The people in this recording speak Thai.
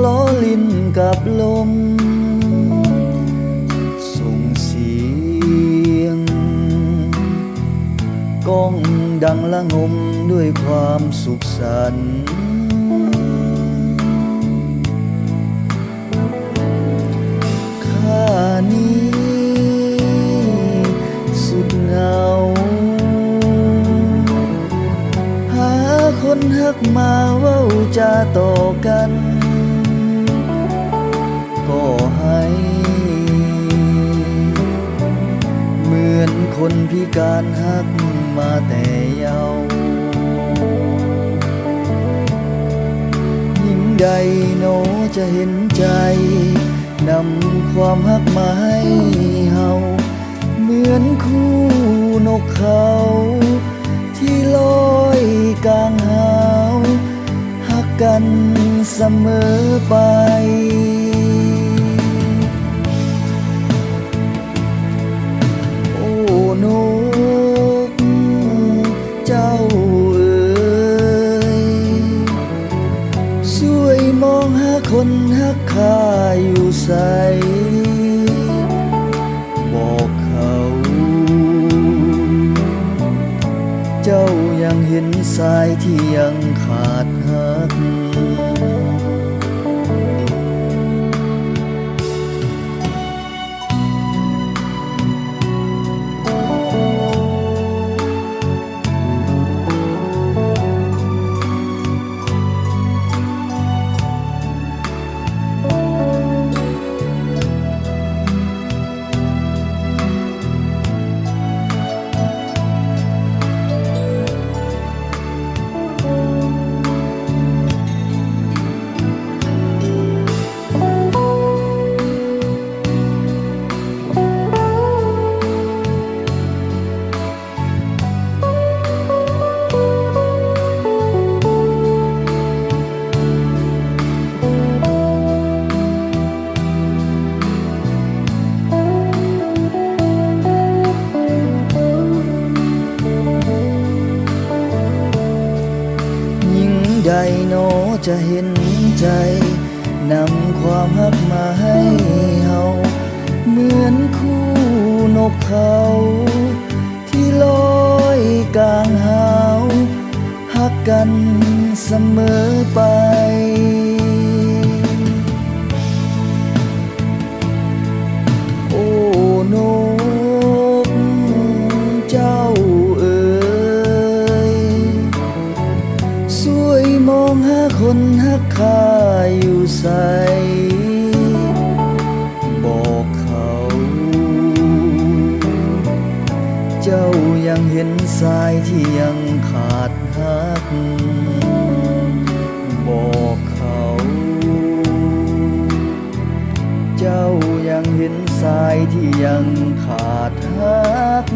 ล้อลิ้นกับลมส่งเสียงก้องดังละงมด้วยความสุขสันต์ข้านี้สุดเหงาหาคนฮักมาเว้าจาต่อกันก็ให้เหมือนคนพิการฮักมาแต่เยาว์ยิ่งใดโนจะเห็นใจนำความฮักมาให้เฮาเหมือนคู่นกเขาที่ลอยกลางหาวฮักกันเสมอไปโอ้นกเจ้าเอ๋ยช่วยมองหาคนฮักข้าอยู่ใสบอกเขาเจ้ายังเห็นสายที่ยังขาดฮักใดโนจะเห็นใจนำความฮักมาให้เฮาเหมือนคู่นกเขาที่ลอยกลางหาวฮักกันเสมอไปโอ้นกเจ้ามองหาคนฮักข้าอยู่ใสบอกเขาเจ้ายังเห็นสายที่ยังขาดฮักบอกเขาเจ้ายังเห็นสายที่ยังขาดฮัก